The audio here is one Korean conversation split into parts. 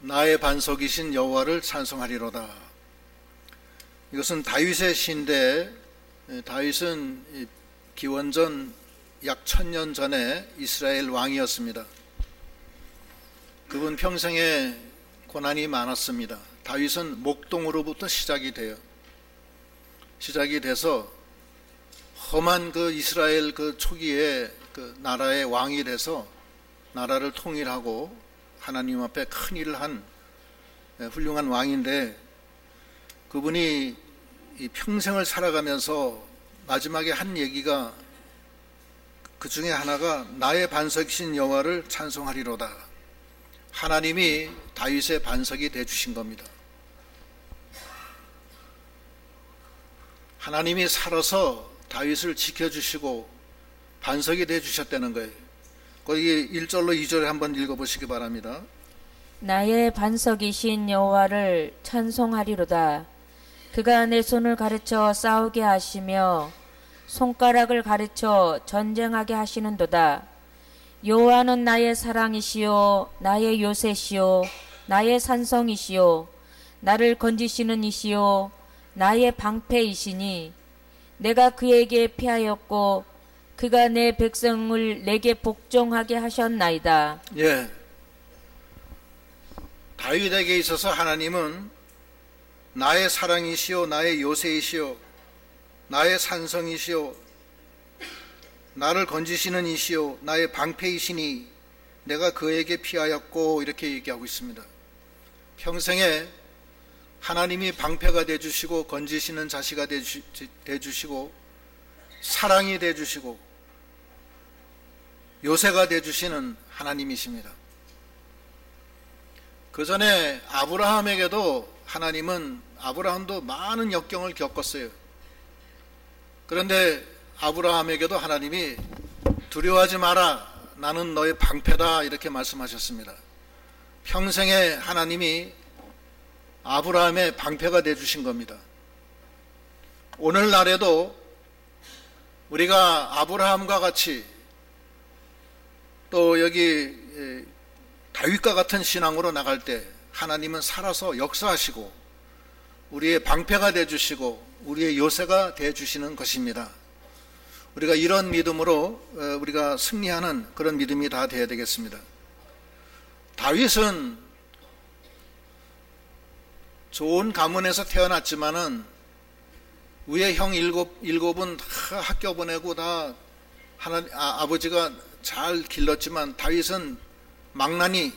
나의 반석이신 여호와를 찬송하리로다. 이것은 다윗의 시인데, 다윗은 기원전 약 1000년 전에 이스라엘 왕이었습니다. 그분 평생에 고난이 많았습니다. 다윗은 목동으로부터 시작이 돼서 험한 그 이스라엘 그 초기에 그 나라의 왕이 돼서 나라를 통일하고 하나님 앞에 큰 일을 한 훌륭한 왕인데, 그분이 이 평생을 살아가면서 마지막에 한 얘기가, 그 중에 하나가 나의 반석이신 여호와를 찬송하리로다. 하나님이 다윗의 반석이 되어주신 겁니다. 하나님이 살아서 다윗을 지켜주시고 반석이 되어주셨다는 거예요. 거기 1절로 2절에 한번 읽어보시기 바랍니다. 나의 반석이신 여호와를 찬송하리로다. 그가 내 손을 가르쳐 싸우게 하시며 손가락을 가르쳐 전쟁하게 하시는도다. 여호와는 나의 사랑이시요 나의 요새시요 나의 산성이시요 나를 건지시는 이시요 나의 방패이시니 내가 그에게 피하였고 그가 내 백성을 내게 복종하게 하셨나이다. 예, 다윗에게 있어서 하나님은 나의 사랑이시요 나의 요새이시요 나의 산성이시요 나를 건지시는 이시요 나의 방패이시니 내가 그에게 피하였고, 이렇게 얘기하고 있습니다. 평생에 하나님이 방패가 되어주시고 건지시는 자시가 되어주시고 사랑이 되어주시고 요새가 되어주시는 하나님이십니다. 그 전에 아브라함에게도 하나님은, 아브라함도 많은 역경을 겪었어요. 그런데 아브라함에게도 하나님이 두려워하지 마라, 나는 너의 방패다, 이렇게 말씀하셨습니다. 평생에 하나님이 아브라함의 방패가 되어주신 겁니다. 오늘날에도 우리가 아브라함과 같이 또 여기 다윗과 같은 신앙으로 나갈 때 하나님은 살아서 역사하시고 우리의 방패가 되어주시고 우리의 요새가 되어주시는 것입니다. 우리가 이런 믿음으로 우리가 승리하는 그런 믿음이 다 되어야 되겠습니다. 다윗은 좋은 가문에서 태어났지만은 위에 형 일곱은 다 학교 보내고 다 아버지가 잘 길렀지만 다윗은 망나니,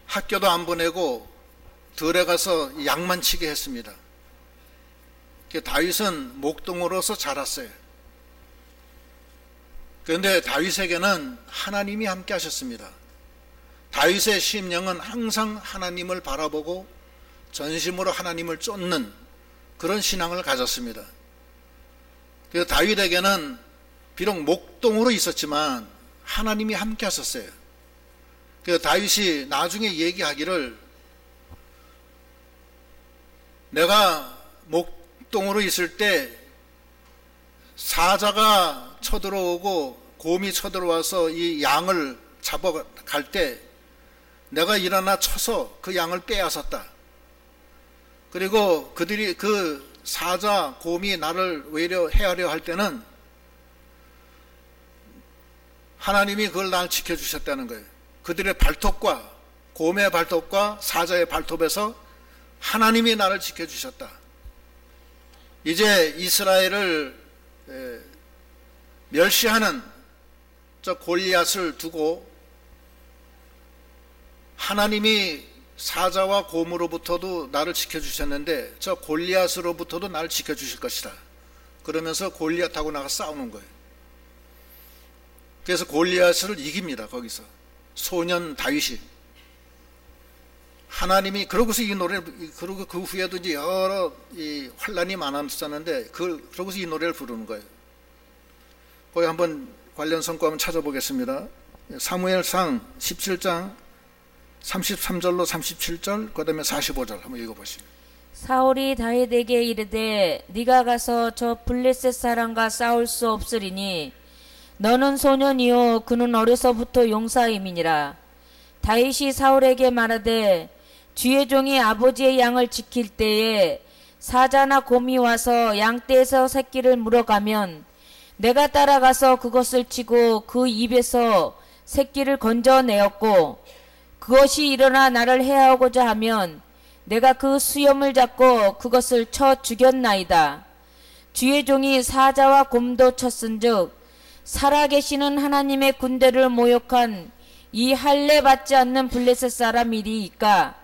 학교도 안 보내고 들에 가서 양만 치게 했습니다. 다윗은 목동으로서 자랐어요. 그런데 다윗에게는 하나님이 함께 하셨습니다. 다윗의 심령은 항상 하나님을 바라보고 전심으로 하나님을 쫓는 그런 신앙을 가졌습니다. 그래서 다윗에게는 비록 목동으로 있었지만 하나님이 함께 하셨어요. 그래서 다윗이 나중에 얘기하기를, 내가 목동으로 있을 때 사자가 쳐들어오고 곰이 쳐들어와서 이 양을 잡아갈 때 내가 일어나 쳐서 그 양을 빼앗았다. 그리고 그들이, 그 사자, 곰이 나를 외려 해하려 할 때는 하나님이 그걸 날 지켜주셨다는 거예요. 그들의 발톱과, 곰의 발톱과 사자의 발톱에서 하나님이 나를 지켜주셨다. 이제 이스라엘을 멸시하는 저 골리앗을 두고 하나님이 사자와 곰으로부터도 나를 지켜주셨는데 저 골리앗으로부터도 나를 지켜주실 것이다. 그러면서 골리앗하고 나가 싸우는 거예요. 그래서 골리앗을 이깁니다. 거기서 소년 다윗이. 하나님이, 그러고서 이 노래를, 그러고 그 후에도 이제 여러 이 환란이 많았었는데 그러고서 이 노래를 부르는 거예요. 거기 한번 관련 성과 한번 찾아보겠습니다. 사무엘상 17장 33절로 37절, 그 다음에 45절 한번 읽어보시죠. 사울이 다윗에게 이르되 네가 가서 저 블레셋 사람과 싸울 수 없으리니 너는 소년이요 그는 어려서부터 용사임이니라. 다윗이 사울에게 말하되 주의 종이 아버지의 양을 지킬 때에 사자나 곰이 와서 양떼에서 새끼를 물어가면 내가 따라가서 그것을 치고 그 입에서 새끼를 건져내었고 그것이 일어나 나를 해하고자 하면 내가 그 수염을 잡고 그것을 쳐 죽였나이다. 주의 종이 사자와 곰도 쳤은즉 살아계시는 하나님의 군대를 모욕한 이 할례 받지 않는 블레셋 사람이리이까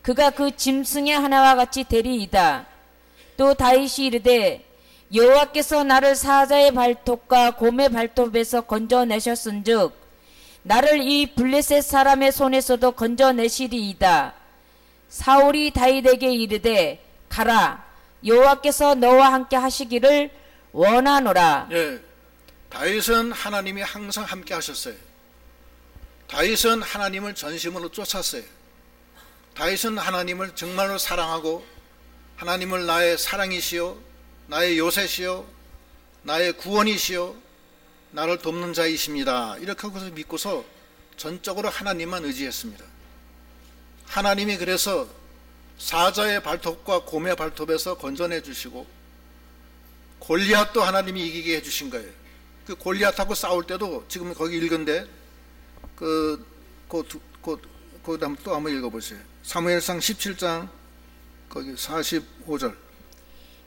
그가 그 짐승의 하나와 같이 되리이다. 또 다윗이 이르되 여호와께서 나를 사자의 발톱과 곰의 발톱에서 건져내셨은즉 나를 이 블레셋 사람의 손에서도 건져내시리이다. 사울이 다윗에게 이르되 가라 여호와께서 너와 함께 하시기를 원하노라. 예, 다윗은 하나님이 항상 함께 하셨어요. 다윗은 하나님을 전심으로 쫓았어요. 다윗은 하나님을 정말로 사랑하고 하나님을 나의 사랑이시요 나의 요새시요 나의 구원이시요 나를 돕는 자이십니다 이렇게 하고서 믿고서 전적으로 하나님만 의지했습니다. 하나님이 그래서 사자의 발톱과 곰의 발톱에서 건져내 주시고 골리앗도 하나님이 이기게 해주신 거예요. 그 골리앗하고 싸울 때도 지금 거기 읽은데 다음 또 한번 읽어보세요. 사무엘상 17장 거기 45절.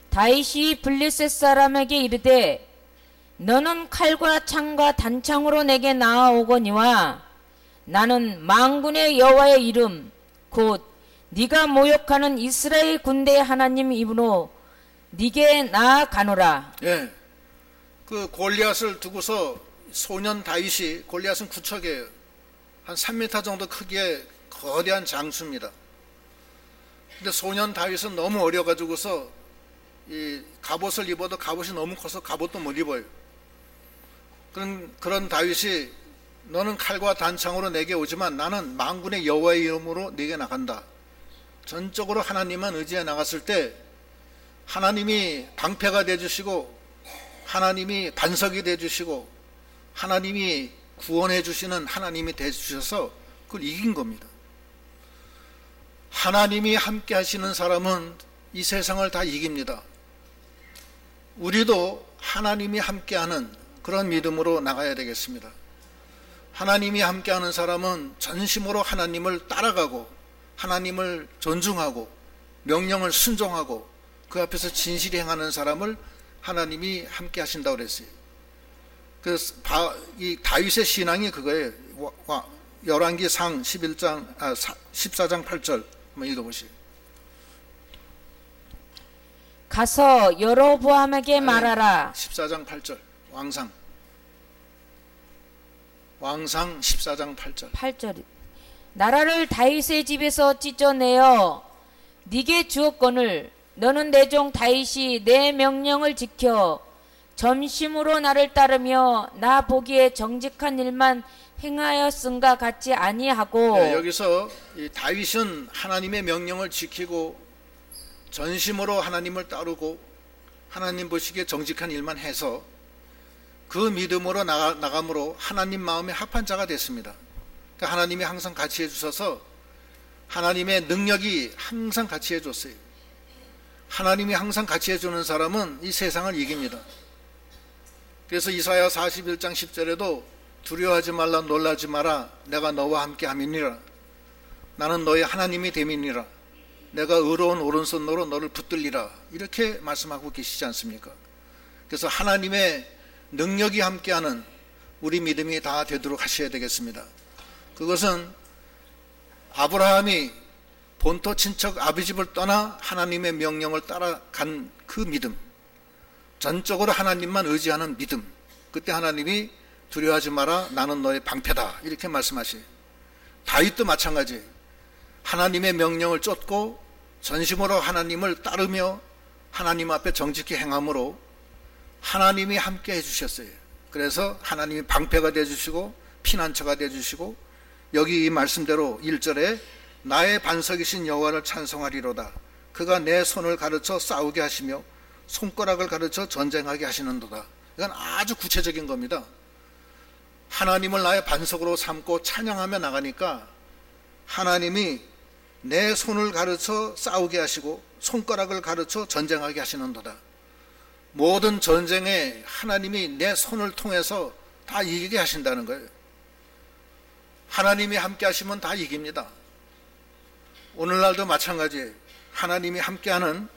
다윗이 블레셋 사람에게 이르되 너는 칼과 창과 단창으로 내게 나아오거니와 나는 만군의 여호와의 이름 곧 네가 모욕하는 이스라엘 군대의 하나님 이름으로 네게 나아가노라. 예, 그 골리앗을 두고서 소년 다윗이, 골리앗은 구척이에요. 한 3m 정도 크기의 거대한 장수입니다. 근데 소년 다윗은 너무 어려가지고서 이 갑옷을 입어도 갑옷이 너무 커서 갑옷도 못 입어요. 그런 다윗이 너는 칼과 단창으로 내게 오지만 나는 만군의 여호와의 이름으로 내게 나간다. 전적으로 하나님만 의지해 나갔을 때 하나님이 방패가 되어주시고 하나님이 반석이 되어주시고 하나님이 구원해 주시는 하나님이 되어주셔서 그걸 이긴 겁니다. 하나님이 함께 하시는 사람은 이 세상을 다 이깁니다. 우리도 하나님이 함께하는 그런 믿음으로 나가야 되겠습니다. 하나님이 함께하는 사람은 전심으로 하나님을 따라가고 하나님을 존중하고 명령을 순종하고 그 앞에서 진실히 행하는 사람을 하나님이 함께 하신다고 그랬어요. 그래서 이 다윗의 신앙이 그거예요. 열왕기상 14장 8절 한번 읽어보시죠. 가서 여로보암에게 말하라. 14장 8절 왕상 14장 8절 8절 나라를 다윗의 집에서 찢어내어 네게 주었거늘 너는 내 종 다윗이 내 명령을 지켜 전심으로 나를 따르며 나 보기에 정직한 일만 행하였음과 같지 아니하고. 네, 여기서 이 다윗은 하나님의 명령을 지키고 전심으로 하나님을 따르고 하나님 보시기에 정직한 일만 해서 그 믿음으로 나감으로 하나님 마음에 합한 자가 됐습니다. 그러니까 하나님이 항상 같이 해주셔서 하나님의 능력이 항상 같이 해줬어요. 하나님이 항상 같이 해주는 사람은 이 세상을 이깁니다. 그래서 이사야 41장 10절에도 두려워하지 말라 놀라지 마라 내가 너와 함께 함이니라 나는 너의 하나님이 됨이니라 내가 의로운 오른손으로 너를 붙들리라 이렇게 말씀하고 계시지 않습니까? 그래서 하나님의 능력이 함께하는 우리 믿음이 다 되도록 하셔야 되겠습니다. 그것은 아브라함이 본토 친척 아비집을 떠나 하나님의 명령을 따라간 그 믿음, 전적으로 하나님만 의지하는 믿음, 그때 하나님이 두려워하지 마라 나는 너의 방패다 이렇게 말씀하셔요. 다윗도 마찬가지예요. 하나님의 명령을 쫓고 전심으로 하나님을 따르며 하나님 앞에 정직히 행함으로 하나님이 함께 해주셨어요. 그래서 하나님이 방패가 되어주시고 피난처가 되어주시고 여기 이 말씀대로 1절에 나의 반석이신 여호와를 찬송하리로다 그가 내 손을 가르쳐 싸우게 하시며 손가락을 가르쳐 전쟁하게 하시는도다. 이건 아주 구체적인 겁니다. 하나님을 나의 반석으로 삼고 찬양하며 나가니까 하나님이 내 손을 가르쳐 싸우게 하시고 손가락을 가르쳐 전쟁하게 하시는도다. 모든 전쟁에 하나님이 내 손을 통해서 다 이기게 하신다는 거예요. 하나님이 함께 하시면 다 이깁니다. 오늘날도 마찬가지예요. 하나님이 함께하는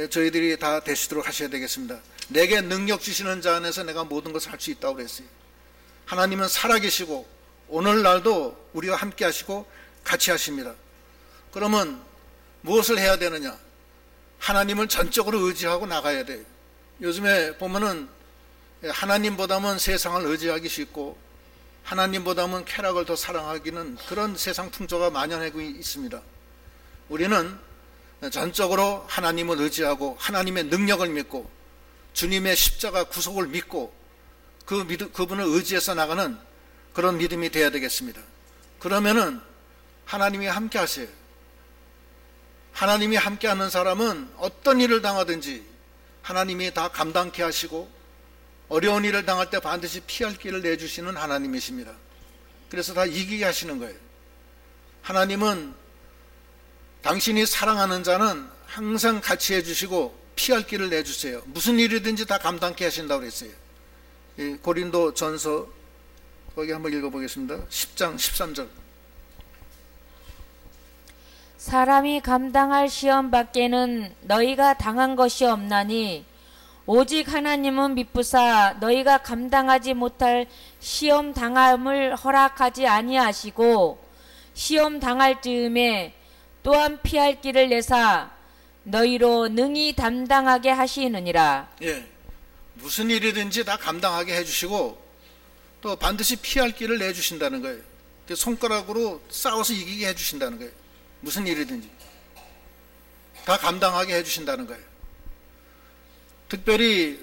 저희들이 다 되시도록 하셔야 되겠습니다. 내게 능력 주시는 자 안에서 내가 모든 것을 할 수 있다고 그랬어요. 하나님은 살아계시고 오늘날도 우리와 함께 하시고 같이 하십니다. 그러면 무엇을 해야 되느냐? 하나님을 전적으로 의지하고 나가야 돼요. 요즘에 보면은 하나님보다는 세상을 의지하기 쉽고 하나님보다는 쾌락을 더 사랑하기는 그런 세상 풍조가 만연하고 있습니다. 우리는 전적으로 하나님을 의지하고 하나님의 능력을 믿고 주님의 십자가 구속을 믿고 그분을 의지해서 나가는 그런 믿음이 되어야 되겠습니다. 그러면은 하나님이 함께 하세요. 하나님이 함께 하는 사람은 어떤 일을 당하든지 하나님이 다 감당케 하시고 어려운 일을 당할 때 반드시 피할 길을 내주시는 하나님이십니다. 그래서 다 이기게 하시는 거예요. 하나님은 당신이 사랑하는 자는 항상 같이 해주시고 피할 길을 내주세요. 무슨 일이든지 다 감당케 하신다고 그랬어요. 고린도 전서 거기 한번 읽어보겠습니다. 10장 13절. 사람이 감당할 시험 밖에는 너희가 당한 것이 없나니 오직 하나님은 미쁘사 너희가 감당하지 못할 시험 당함을 허락하지 아니하시고 시험 당할 즈음에 또한 피할 길을 내사 너희로 능히 담당하게 하시느니라. 예, 무슨 일이든지 다 감당하게 해주시고 또 반드시 피할 길을 내주신다는 거예요. 손가락으로 싸워서 이기게 해주신다는 거예요. 무슨 일이든지 다 감당하게 해주신다는 거예요. 특별히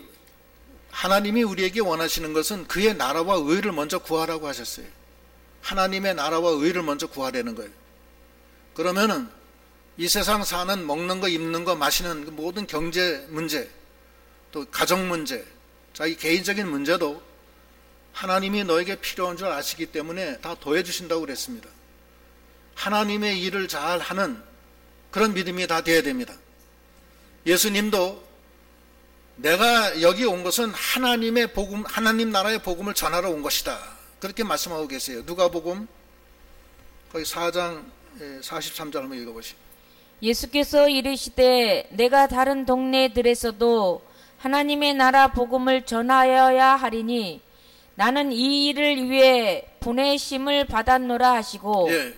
하나님이 우리에게 원하시는 것은 그의 나라와 의를 먼저 구하라고 하셨어요. 하나님의 나라와 의를 먼저 구하라는 거예요. 그러면은 이 세상 사는 먹는 거, 입는 거, 마시는 모든 경제 문제, 또 가정 문제, 자기 개인적인 문제도 하나님이 너에게 필요한 줄 아시기 때문에 다 더해주신다고 그랬습니다. 하나님의 일을 잘 하는 그런 믿음이 다 돼야 됩니다. 예수님도 내가 여기 온 것은 하나님의 복음, 하나님 나라의 복음을 전하러 온 것이다. 그렇게 말씀하고 계세요. 누가복음 거기 4장 43절 한번 읽어보시죠. 예수께서 이르시되 내가 다른 동네들에서도 하나님의 나라 복음을 전하여야 하리니 나는 이 일을 위해 보내심을 받았노라 하시고. 예,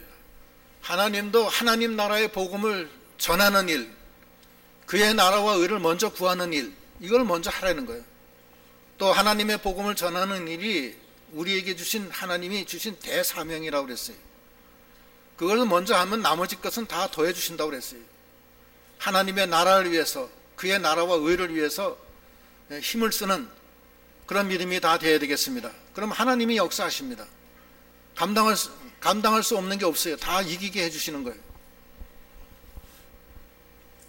하나님도 하나님 나라의 복음을 전하는 일, 그의 나라와 의를 먼저 구하는 일, 이걸 먼저 하라는 거예요. 또 하나님의 복음을 전하는 일이 우리에게 주신 하나님이 주신 대사명이라고 그랬어요. 그걸 먼저 하면 나머지 것은 다 더해 주신다고 그랬어요. 하나님의 나라를 위해서 그의 나라와 의를 위해서 힘을 쓰는 그런 믿음이 다 되어야 되겠습니다. 그럼 하나님이 역사하십니다. 감당할 수 없는 게 없어요. 다 이기게 해주시는 거예요.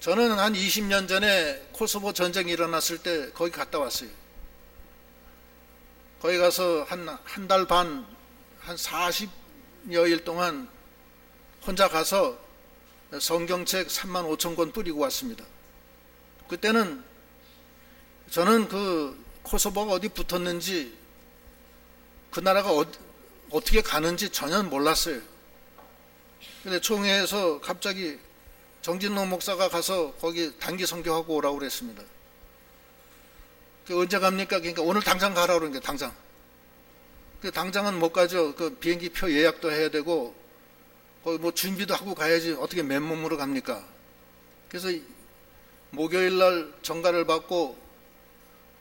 저는 한 20년 전에 코소보 전쟁이 일어났을 때 거기 갔다 왔어요. 거기 가서 한 달 반, 한 40여일 동안 혼자 가서 성경책 35,000권 뿌리고 왔습니다. 그때는 저는 그 코소보가 어디 붙었는지 그 나라가 어떻게 가는지 전혀 몰랐어요. 근데 총회에서 갑자기 정진동 목사가 가서 거기 단기 선교하고 오라고 그랬습니다. 언제 갑니까? 그러니까 오늘 당장 가라고 그러는 게 당장. 당장은 못 가죠. 그 비행기 표 예약도 해야 되고 거기 뭐 준비도 하고 가야지 어떻게 맨몸으로 갑니까? 그래서 목요일 날 정가를 받고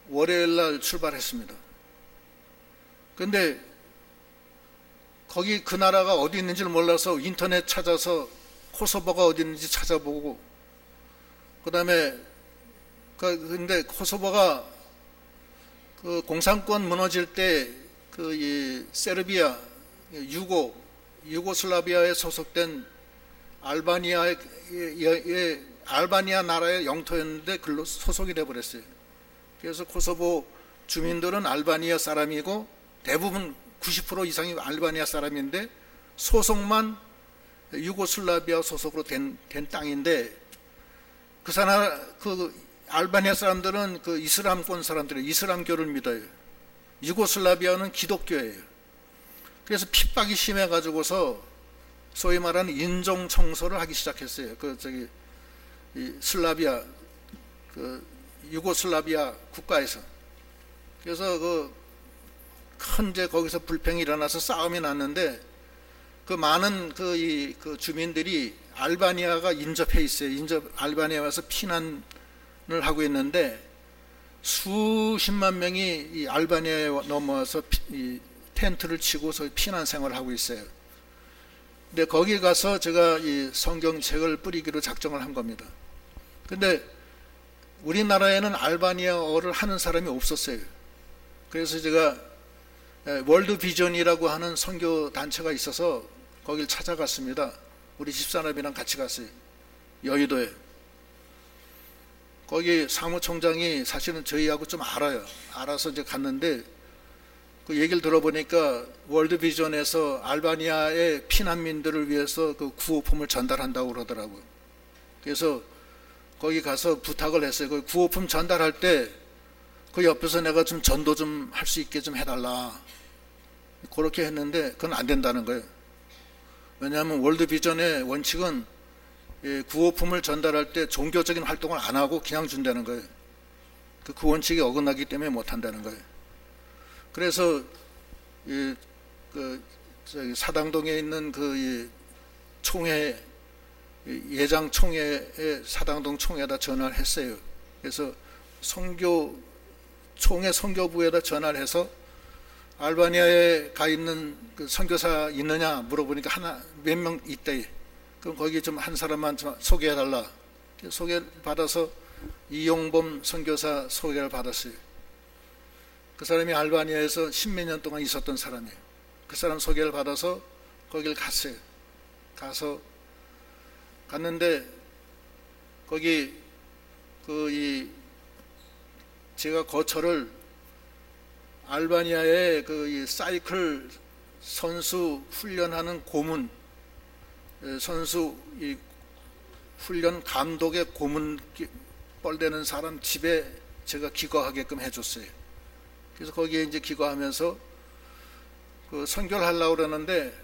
월요일 날 출발했습니다. 근데 거기 그 나라가 어디 있는지를 몰라서 인터넷 찾아서 코소보가 어디 있는지 찾아보고 그다음에 근데 코소보가 그 공산권 무너질 때 그 세르비아 유고슬라비아에 소속된 알바니아 나라의 영토였는데 글로 소속이 돼 버렸어요. 그래서 코소보 주민들은 알바니아 사람이고 대부분 90% 이상이 알바니아 사람인데 소속만 유고슬라비아 소속으로 된 땅인데 그 알바니아 사람들은 그 이슬람권 사람들이에요. 이슬람교를 믿어요. 유고슬라비아는 기독교예요. 그래서 핍박이 심해가지고서 소위 말하는 인종 청소를 하기 시작했어요. 이 슬라비아, 유고슬라비아 국가에서. 그래서 큰 거기서 불평이 일어나서 싸움이 났는데 그 많은 그 주민들이 알바니아가 인접해 있어요. 알바니아에 와서 피난을 하고 있는데 수십만 명이 이 알바니아에 넘어와서 이 텐트를 치고서 피난 생활을 하고 있어요. 근데 거기 가서 제가 이 성경책을 뿌리기로 작정을 한 겁니다. 근데 우리나라에는 알바니아어를 하는 사람이 없었어요. 그래서 제가 월드 비전이라고 하는 선교 단체가 있어서 거길 찾아갔습니다. 우리 집사람이랑 같이 갔어요. 여의도에. 거기 사무총장이 사실은 저희하고 좀 알아요. 알아서 이제 갔는데 그 얘기를 들어보니까 월드 비전에서 알바니아의 피난민들을 위해서 그 구호품을 전달한다고 그러더라고요. 그래서 거기 가서 부탁을 했어요. 그 구호품 전달할 때 그 옆에서 내가 좀 전도 좀 할 수 있게 좀 해달라. 그렇게 했는데 그건 안 된다는 거예요. 왜냐하면 월드 비전의 원칙은 구호품을 전달할 때 종교적인 활동을 안 하고 그냥 준다는 거예요. 그 원칙에 어긋나기 때문에 못 한다는 거예요. 그래서 사당동에 있는 그 총회, 예장 총회에 사당동 총회에다 전화를 했어요. 그래서 총회 선교부에다 전화를 해서 알바니아에 가 있는 그 선교사 있느냐 물어보니까 몇 명 있대. 그럼 거기 좀 한 사람만 좀 소개해달라. 소개를 받아서 이용범 선교사 소개를 받았어요. 그 사람이 알바니아에서 십몇 년 동안 있었던 사람이에요. 그 사람 소개를 받아서 거길 갔어요. 갔는데 거기 제가 거처를 알바니아의 이 사이클 선수 훈련하는 고문, 선수 훈련 감독의 고문 뻘되는 사람 집에 제가 기거하게끔 해줬어요. 그래서 거기에 이제 기거하면서 그 선교를 하려고 그러는데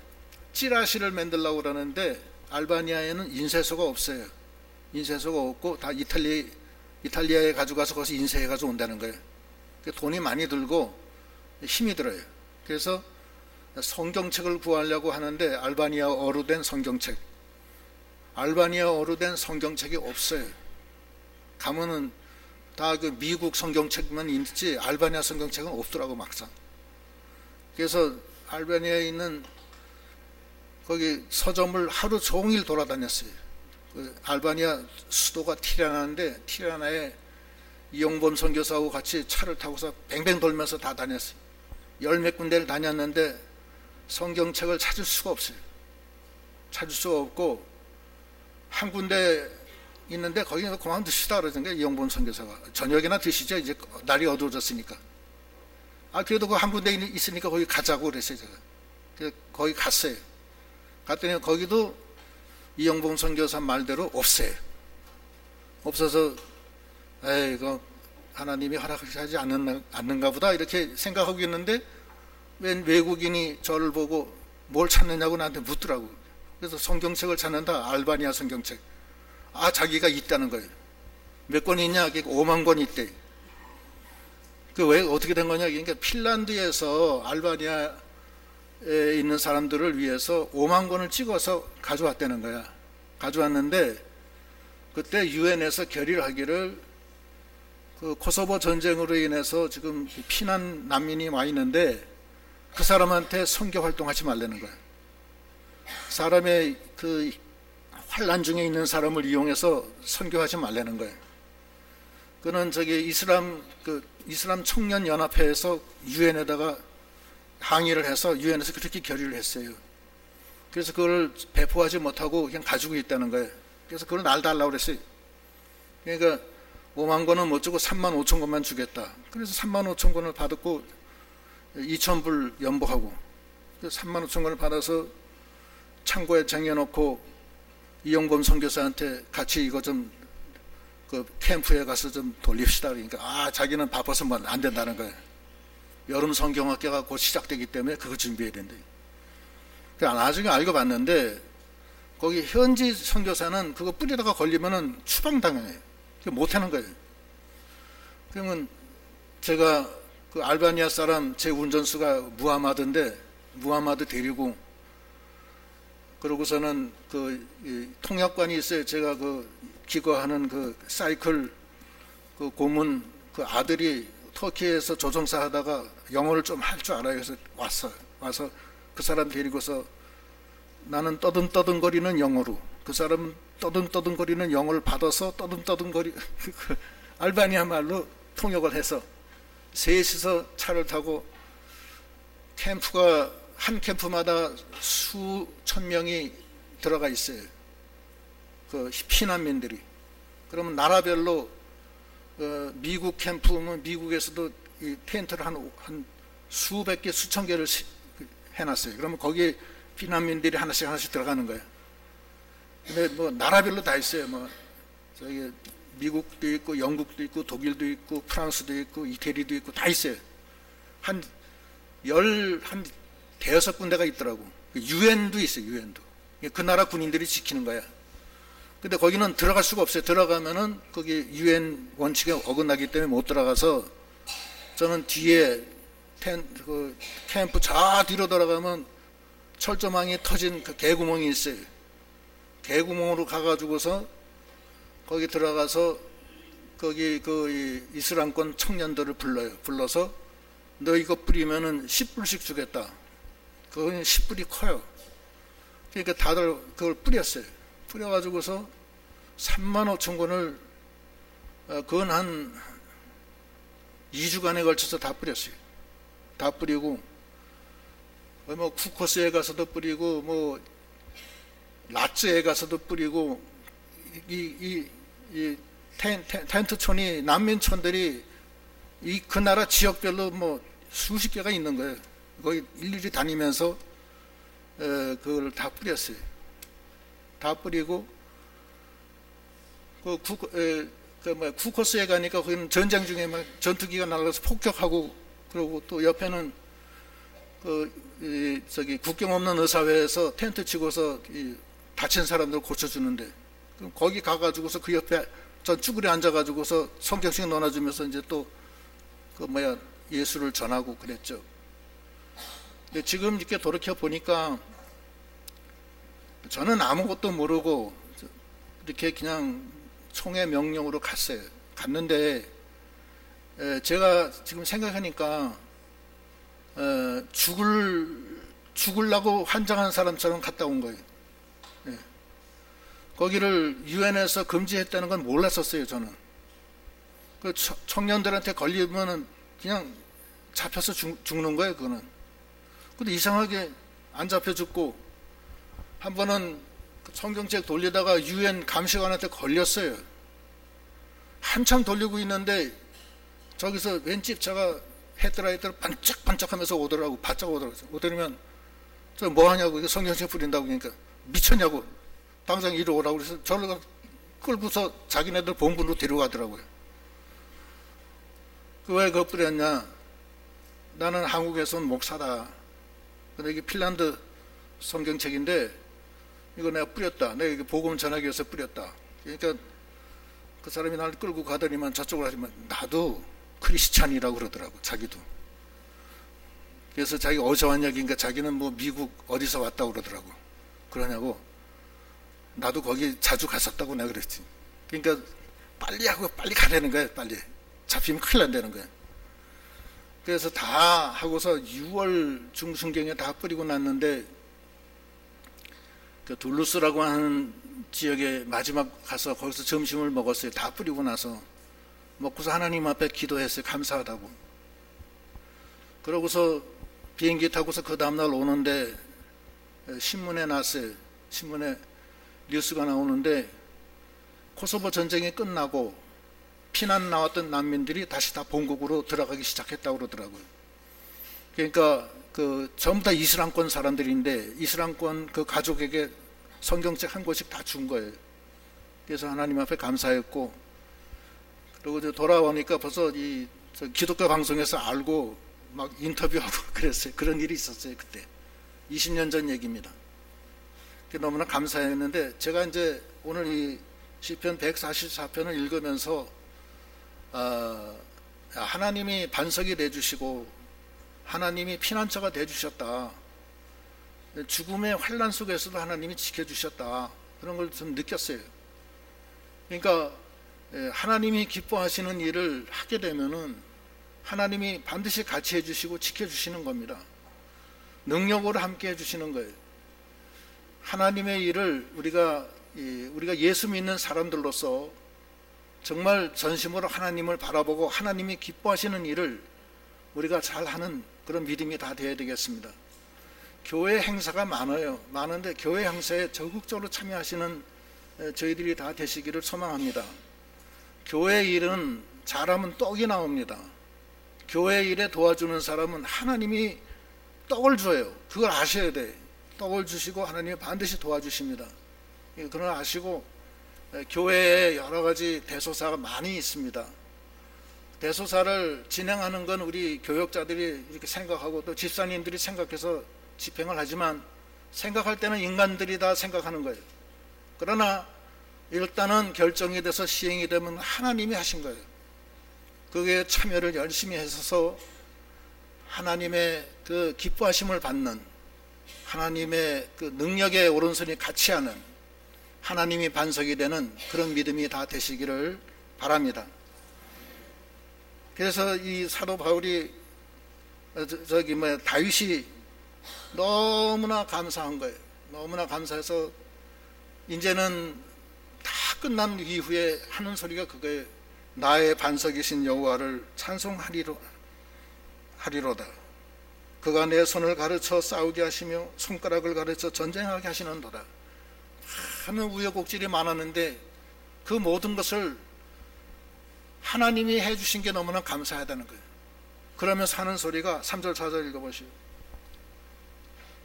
찌라시를 만들려고 그러는데 알바니아에는 인쇄소가 없어요. 인쇄소가 없고 다 이탈리아에 가져가서 거기서 인쇄해가지고 온다는 거예요. 돈이 많이 들고 힘이 들어요. 그래서 성경책을 구하려고 하는데 알바니아어로 된 성경책, 알바니아어로 된 성경책이 없어요. 가면은 다 그 미국 성경책만 있지 알바니아 성경책은 없더라고 막상. 그래서 알바니아에 있는 거기 서점을 하루 종일 돌아다녔어요. 그 알바니아 수도가 티라나인데 티라나에 이용범 선교사하고 같이 차를 타고서 뱅뱅 돌면서 다 다녔어요. 열 몇 군데를 다녔는데 성경책을 찾을 수가 없어요. 찾을 수가 없고 한 군데 있는데 거기서 그만 드시다 그러던 게 이용범 선교사가 저녁이나 드시죠. 이제 날이 어두워졌으니까. 그래도 그 한 군데 있으니까 거기 가자고 그랬어요. 제가. 그래서 거기 갔어요. 갔더니 거기도 이용범 선교사 말대로 없어요. 없어서 이거 하나님이 허락하지 않는가 보다 이렇게 생각하고 있는데 웬 외국인이 저를 보고 뭘 찾느냐고 나한테 묻더라고. 그래서 성경책을 찾는다. 알바니아 성경책. 자기가 있다는 거예요. 몇 권 있냐? 5만 권 있대. 그 왜 어떻게 된 거냐? 그러니까 핀란드에서 알바니아에 있는 사람들을 위해서 5만 권을 찍어서 가져왔다는 거야. 가져왔는데 그때 유엔에서 결의를 하기를 그 코소보 전쟁으로 인해서 지금 피난 난민이 와 있는데 그 사람한테 선교 활동하지 말라는 거야. 사람의 그 환란 중에 있는 사람을 이용해서 선교하지 말라는 거예요. 그는 이슬람 청년 연합회에서 유엔에다가 항의를 해서 유엔에서 그렇게 결의를 했어요. 그래서 그걸 배포하지 못하고 그냥 가지고 있다는 거예요. 그래서 그걸 날 달라고 그랬어요. 그러니까 5만 권은 못 주고 3만 5천 권만 주겠다. 그래서 3만 5천 권을 받았고 2,000불 연보하고 3만 5천 권을 받아서 창고에 쟁여놓고 이용범 선교사한테 같이 이거 좀 그 캠프에 가서 좀 돌립시다. 그러니까 자기는 바빠서 뭐 안 된다는 거예요. 여름 성경학교가 곧 시작되기 때문에 그거 준비해야 된다. 나중에 알고 봤는데 거기 현지 선교사는 그거 뿌리다가 걸리면은 추방당해요. 못하는 거예요. 그러면 제가 그 알바니아 사람 제 운전수가 무하마드인데 무하마드 데리고 그러고서는 그 통역관이 있어요. 제가 그 기거하는 그 사이클 그 고문 그 아들이 터키에서 조종사 하다가 영어를 좀 할 줄 알아요. 그래서 와서 그 사람 데리고서 나는 떠듬떠듬거리는 영어로 그 사람은 떠듬떠듬거리는 영어를 받아서 떠듬떠듬거리 알바니아 말로 통역을 해서 셋이서 차를 타고 캠프가 한 캠프마다 수천 명이 들어가 있어요. 그 피난민들이. 그러면 나라별로 미국 캠프면 미국에서도 이 텐트를 한 수백 개, 수천 개를 해놨어요. 그러면 거기에 피난민들이 하나씩 들어가는 거예요. 근데 뭐 나라별로 다 있어요. 뭐 저기 미국도 있고 영국도 있고 독일도 있고 프랑스도 있고 이태리도 있고 다 있어요. 한 대여섯 군데가 있더라고. 유엔도 있어요. 유엔도. 그 나라 군인들이 지키는 거야. 근데 거기는 들어갈 수가 없어요. 들어가면은 거기 유엔 원칙에 어긋나기 때문에 못 들어가서 저는 뒤에 그 캠프 저 뒤로 들어가면 철조망이 터진 그 개구멍이 있어요. 개구멍으로 가가지고서 거기 들어가서 거기 그 이슬람권 청년들을 불러서 너 이거 뿌리면은 10불씩 주겠다. 그건 10불이 커요. 그러니까 다들 그걸 뿌렸어요. 뿌려가지고서 3만 5천 권을 그건 한 2주간에 걸쳐서 다 뿌렸어요. 다 뿌리고 뭐 쿠코스에 가서도 뿌리고 뭐 라츠에 가서도 뿌리고 이 텐트촌이 난민촌들이 그 나라 지역별로 뭐 수십 개가 있는 거예요. 거기 일일이 다니면서 그걸 다 뿌렸어요. 다 뿌리고 쿠코스에 가니까 거기는 전쟁 중에 막 전투기가 날아가서 폭격하고 그러고 또 옆에는 저기 국경 없는 의사회에서 텐트 치고서 다친 사람들 고쳐주는데 그럼 거기 가가지고서 그 옆에 전 쭈그려 앉아가지고서 성경책 넣어주면서 이제 또 예수를 전하고 그랬죠. 근데 지금 이렇게 돌이켜 보니까 저는 아무것도 모르고 이렇게 그냥 총의 명령으로 갔어요. 갔는데 제가 지금 생각하니까 죽으려고 환장한 사람처럼 갔다 온 거예요. 거기를 유엔에서 금지했다는 건 몰랐었어요. 저는 그 청년들한테 걸리면 그냥 잡혀서 죽는 거예요. 그거는. 근데 이상하게 안 잡혀 죽고 한 번은 성경책 돌리다가 유엔 감시관한테 걸렸어요. 한참 돌리고 있는데 저기서 왼집 차가 헤드라이트를 반짝반짝하면서 오더라고. 바짝 오더라면 저 뭐 하냐고. 성경책 뿌린다고. 그러니까 미쳤냐고. 당장 이리 오라고 그래서 저를 끌고서 자기네들 본부로 데려가더라고요. 왜 그거 뿌렸냐. 나는 한국에서 온 목사다. 근데 이게 핀란드 성경책인데 이거 내가 뿌렸다. 내가 이게 복음 전하기 위해서 뿌렸다. 그러니까 그 사람이 나를 끌고 가더니만 저쪽으로 하지만 나도 크리스찬이라고 그러더라고. 자기도. 그래서 자기가 어디서 왔냐. 그러니까 자기는 뭐 미국 어디서 왔다고 그러더라고. 그러냐고. 나도 거기 자주 갔었다고 내가 그랬지. 그러니까 빨리 하고 빨리 가라는 거야. 빨리. 잡히면 큰일 난다는 거야. 그래서 다 하고서 6월 중순경에 다 뿌리고 났는데 그 둘루스라고 하는 지역에 마지막 가서 거기서 점심을 먹었어요. 다 뿌리고 나서 먹고서 하나님 앞에 기도했어요. 감사하다고. 그러고서 비행기 타고서 그 다음날 오는데 신문에 났어요. 신문에 뉴스가 나오는데 코소보 전쟁이 끝나고 피난 나왔던 난민들이 다시 다 본국으로 들어가기 시작했다고 그러더라고요. 그러니까 그 전부 다 이슬람권 사람들인데 이슬람권 그 가족에게 성경책 한 권씩 다 준 거예요. 그래서 하나님 앞에 감사했고, 그리고 이제 돌아오니까 벌써 저 기독교 방송에서 알고 막 인터뷰하고 그랬어요. 그런 일이 있었어요. 그때 20년 전 얘기입니다. 너무나 감사했는데, 제가 이제 오늘 이 시편 144편을 읽으면서 하나님이 반석이 되주시고 하나님이 피난처가 되주셨다, 죽음의 환난 속에서도 하나님이 지켜주셨다, 그런 걸 좀 느꼈어요. 그러니까 하나님이 기뻐하시는 일을 하게 되면은 하나님이 반드시 같이 해주시고 지켜주시는 겁니다. 능력으로 함께 해주시는 거예요. 하나님의 일을 우리가 예수 믿는 사람들로서 정말 전심으로 하나님을 바라보고 하나님이 기뻐하시는 일을 우리가 잘하는 그런 믿음이 다 되어야 되겠습니다. 교회 행사가 많은데 교회 행사에 적극적으로 참여하시는 저희들이 다 되시기를 소망합니다. 교회 일은 잘하면 떡이 나옵니다. 교회 일에 도와주는 사람은 하나님이 떡을 줘요. 그걸 아셔야 돼. 떡을 주시고 하나님이 반드시 도와주십니다. 그걸 아시고, 교회에 여러 가지 대소사가 많이 있습니다. 대소사를 진행하는 건 우리 교역자들이 이렇게 생각하고 또 집사님들이 생각해서 집행을 하지만, 생각할 때는 인간들이 다 생각하는 거예요. 그러나 일단은 결정이 돼서 시행이 되면 하나님이 하신 거예요. 그게 참여를 열심히 해서 하나님의 그 기뻐하심을 받는, 하나님의 그 능력의 오른손이 같이 하는, 하나님이 반석이 되는 그런 믿음이 다 되시기를 바랍니다. 그래서 이 사도 바울이 다윗이 너무나 감사한 거예요. 너무나 감사해서 이제는 다 끝난 이후에 하는 소리가 그거예요. 나의 반석이신 여호와를 찬송하리로다. 그가 내 손을 가르쳐 싸우게 하시며 손가락을 가르쳐 전쟁하게 하시는도다. 많은 우여곡절이 많았는데 그 모든 것을 하나님이 해주신 게 너무나 감사하다는 거예요. 그러면서 하는 소리가 3절 4절 읽어보시오.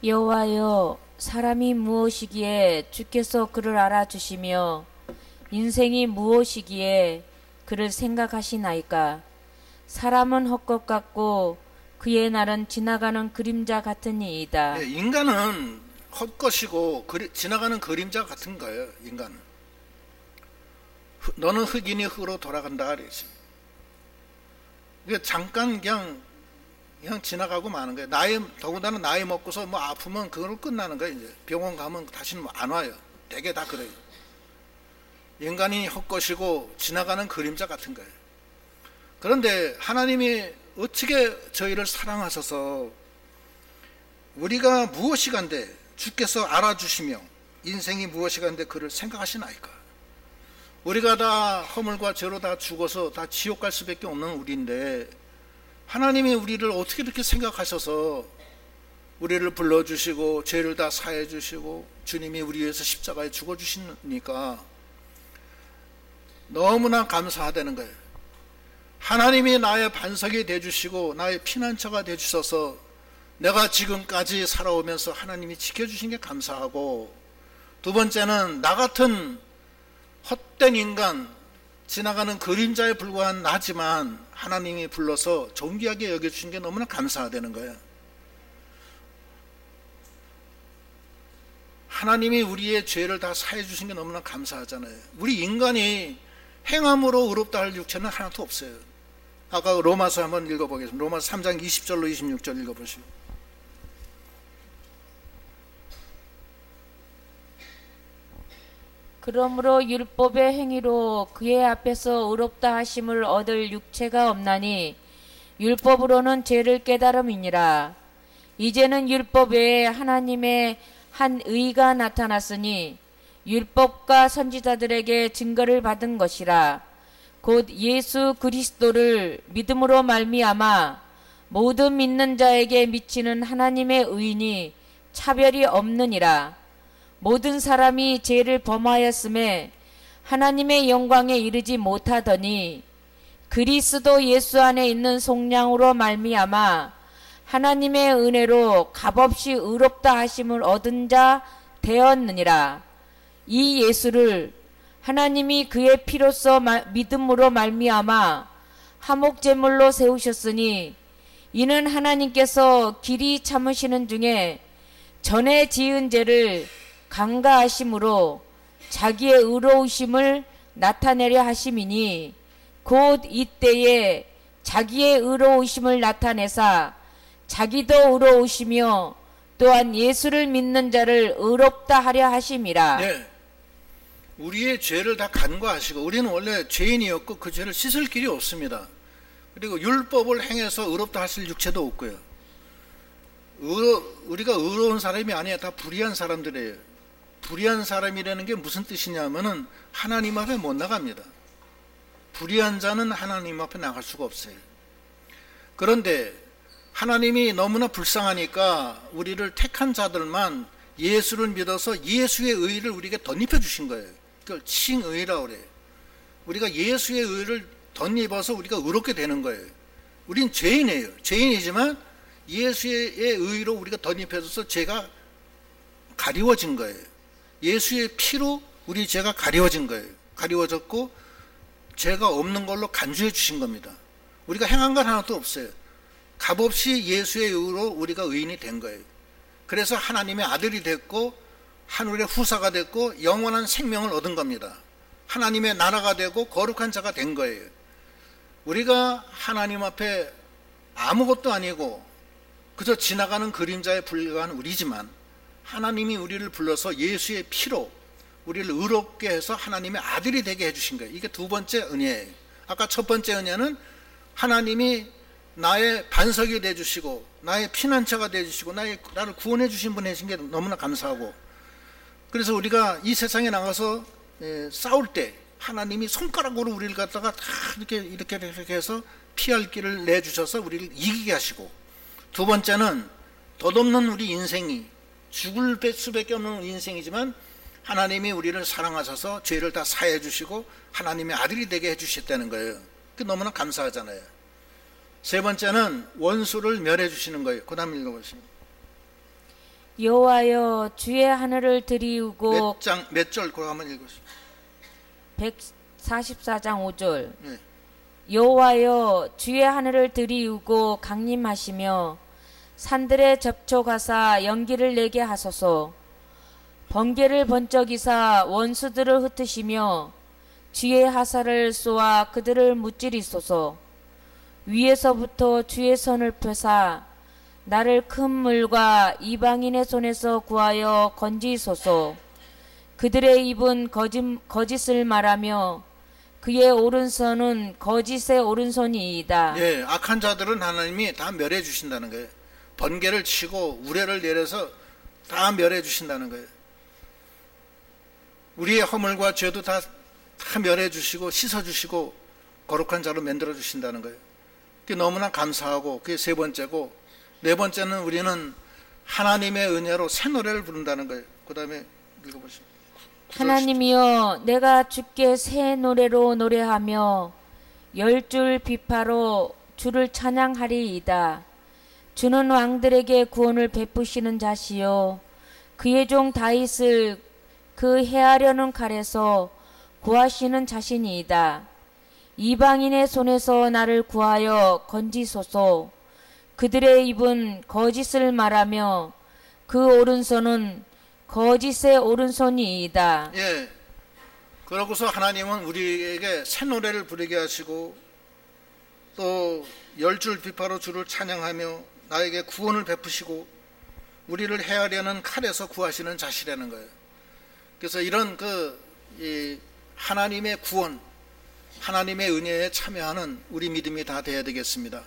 여호와여, 사람이 무엇이기에 주께서 그를 알아주시며 인생이 무엇이기에 그를 생각하시나이까. 사람은 헛것 같고 그의 날은 지나가는 그림자 같으니이다. 네, 인간은 헛것이고 지나가는 그림자 같은 거예요. 인간은 너는 흙이니 흙으로 돌아간다 그랬지. 잠깐 그냥 지나가고 마는 거예요. 더군다나 나이 먹고서 뭐 아프면 그걸로 끝나는 거예요. 이제 병원 가면 다시는 안 와요. 대개 다 그래요. 인간이 헛것이고 지나가는 그림자 같은 거예요. 그런데 하나님이 어떻게 저희를 사랑하셔서 우리가 무엇이간데 주께서 알아주시며 인생이 무엇이간데 그를 생각하시나이까. 우리가 다 허물과 죄로 다 죽어서 다 지옥 갈 수밖에 없는 우리인데 하나님이 우리를 어떻게 이렇게 생각하셔서 우리를 불러주시고 죄를 다 사해 주시고 주님이 우리 위해서 십자가에 죽어주시니까 너무나 감사하다는 거예요. 하나님이 나의 반석이 되주시고 나의 피난처가 되주셔서 내가 지금까지 살아오면서 하나님이 지켜주신 게 감사하고, 두 번째는 나 같은 헛된 인간, 지나가는 그림자에 불과한 나지만 하나님이 불러서 존귀하게 여겨주신 게 너무나 감사하다는 거예요. 하나님이 우리의 죄를 다 사해 주신 게 너무나 감사하잖아요. 우리 인간이 행함으로 의롭다 할 육체는 하나도 없어요. 아까 로마서 한번 읽어보겠습니다. 로마서 3장 20절로 26절 읽어보시오. 그러므로 율법의 행위로 그의 앞에서 의롭다 하심을 얻을 육체가 없나니 율법으로는 죄를 깨달음이니라. 이제는 율법 외에 하나님의 한 의가 나타났으니 율법과 선지자들에게 증거를 받은 것이라. 곧 예수 그리스도를 믿음으로 말미암아 모든 믿는 자에게 미치는 하나님의 의인이 차별이 없느니라. 모든 사람이 죄를 범하였음에 하나님의 영광에 이르지 못하더니 그리스도 예수 안에 있는 속량으로 말미암아 하나님의 은혜로 값없이 의롭다 하심을 얻은 자 되었느니라. 이 예수를 하나님이 그의 피로써 믿음으로 말미암아 화목제물로 세우셨으니 이는 하나님께서 길이 참으시는 중에 전에 지은 죄를 강가하심으로 자기의 의로우심을 나타내려 하심이니 곧 이때에 자기의 의로우심을 나타내사 자기도 의로우시며 또한 예수를 믿는 자를 의롭다 하려 하심이라. 네. 우리의 죄를 다 간과하시고, 우리는 원래 죄인이었고 그 죄를 씻을 길이 없습니다. 그리고 율법을 행해서 의롭다 하실 육체도 없고요. 우리가 의로운 사람이 아니야. 다 불의한 사람들이에요. 불의한 사람이라는 게 무슨 뜻이냐면은 하나님 앞에 못 나갑니다. 불의한 자는 하나님 앞에 나갈 수가 없어요. 그런데 하나님이 너무나 불쌍하니까 우리를 택한 자들만 예수를 믿어서 예수의 의를 우리에게 덧입혀 주신 거예요. 그걸 칭의라고 그래요. 우리가 예수의 의를 덧입어서 우리가 의롭게 되는 거예요. 우린 죄인이에요. 죄인이지만 예수의 의로 우리가 덧입혀져서 죄가 가리워진 거예요. 예수의 피로 우리 죄가 가리워진 거예요. 가리워졌고 죄가 없는 걸로 간주해 주신 겁니다. 우리가 행한 건 하나도 없어요. 값없이 예수의 의로 우리가 의인이 된 거예요. 그래서 하나님의 아들이 됐고 하늘의 후사가 됐고 영원한 생명을 얻은 겁니다. 하나님의 나라가 되고 거룩한 자가 된 거예요. 우리가 하나님 앞에 아무것도 아니고 그저 지나가는 그림자에 불과한 우리지만 하나님이 우리를 불러서 예수의 피로 우리를 의롭게 해서 하나님의 아들이 되게 해주신 거예요. 이게 두 번째 은혜예요. 아까 첫 번째 은혜는 하나님이 나의 반석이 되어주시고 나의 피난처가 되어주시고 나를 구원해 주신 분 해주신 게 너무나 감사하고, 그래서 우리가 이 세상에 나가서 싸울 때 하나님이 손가락으로 우리를 갖다가 다 이렇게 해서 피할 길을 내주셔서 우리를 이기게 하시고, 두 번째는 덧없는 우리 인생이 죽을 수밖에 없는 인생이지만 하나님이 우리를 사랑하셔서 죄를 다 사해 주시고 하나님의 아들이 되게 해주셨다는 거예요. 그 너무나 감사하잖아요. 세 번째는 원수를 멸해 주시는 거예요. 그 다음 읽어보시면 여호와여 주의 하늘을 들이우고 몇 절 그거 한번 읽어보시죠. 144장 5절. 네. 여호와여 주의 하늘을 들이우고 강림하시며 산들에 접촉하사 연기를 내게 하소서. 번개를 번쩍이사 원수들을 흩으시며 주의 하사를 쏘아 그들을 무찌리소서. 위에서부터 주의 손을 펴사 나를 큰 물과 이방인의 손에서 구하여 건지소서. 그들의 입은 거짓을 말하며 그의 오른손은 거짓의 오른손이이다. 예, 악한 자들은 하나님이 다 멸해 주신다는 거예요. 번개를 치고 우레를 내려서 다 멸해 주신다는 거예요. 우리의 허물과 죄도 다 멸해 주시고 씻어 주시고 거룩한 자로 만들어 주신다는 거예요. 그게 너무나 감사하고 그게 세 번째고, 네 번째는 우리는 하나님의 은혜로 새 노래를 부른다는 거예요. 그 다음에 읽어보시죠. 하나님이여 내가 주께 새 노래로 노래하며 10줄 비파로 주를 찬양하리이다. 주는 왕들에게 구원을 베푸시는 자시요 그의 종 다윗을 그 해하려는 칼에서 구하시는 자신이이다. 이방인의 손에서 나를 구하여 건지소서. 그들의 입은 거짓을 말하며 그 오른손은 거짓의 오른손이이다. 예. 그러고서 하나님은 우리에게 새 노래를 부르게 하시고 또 10줄 비파로 주를 찬양하며 나에게 구원을 베푸시고 우리를 해하려는 칼에서 구하시는 자시라는 거예요. 그래서 이런 이 하나님의 구원, 하나님의 은혜에 참여하는 우리 믿음이 다 돼야 되겠습니다.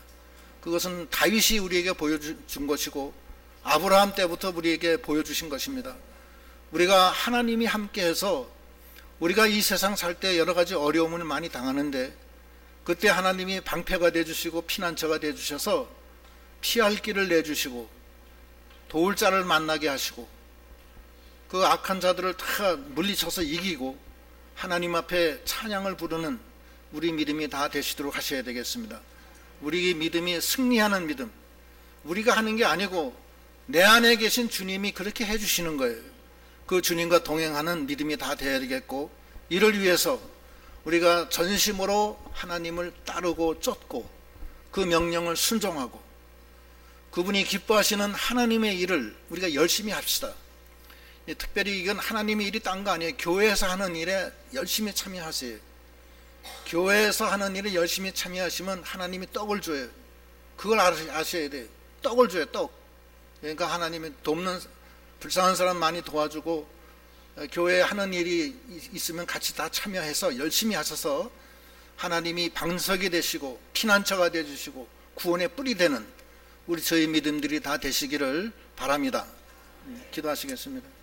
그것은 다윗이 우리에게 보여준 것이고 아브라함 때부터 우리에게 보여주신 것입니다. 우리가 하나님이 함께해서 우리가 이 세상 살 때 여러 가지 어려움을 많이 당하는데 그때 하나님이 방패가 되어주시고 피난처가 되어주셔서 피할 길을 내주시고 도울 자를 만나게 하시고 그 악한 자들을 다 물리쳐서 이기고 하나님 앞에 찬양을 부르는 우리 믿음이 다 되시도록 하셔야 되겠습니다. 우리 믿음이 승리하는 믿음, 우리가 하는 게 아니고 내 안에 계신 주님이 그렇게 해주시는 거예요. 그 주님과 동행하는 믿음이 다 되어야 되겠고, 이를 위해서 우리가 전심으로 하나님을 따르고 쫓고 그 명령을 순종하고 그분이 기뻐하시는 하나님의 일을 우리가 열심히 합시다. 특별히 이건 하나님의 일이 딴 거 아니에요. 교회에서 하는 일에 열심히 참여하세요. 교회에서 하는 일에 열심히 참여하시면 하나님이 떡을 줘요. 그걸 아셔야 돼요. 떡을 줘요, 떡. 그러니까 하나님이 돕는, 불쌍한 사람 많이 도와주고 교회에 하는 일이 있으면 같이 다 참여해서 열심히 하셔서 하나님이 방석이 되시고 피난처가 되주시고 구원의 뿔이 되는 저희 믿음들이 다 되시기를 바랍니다. 기도하시겠습니다.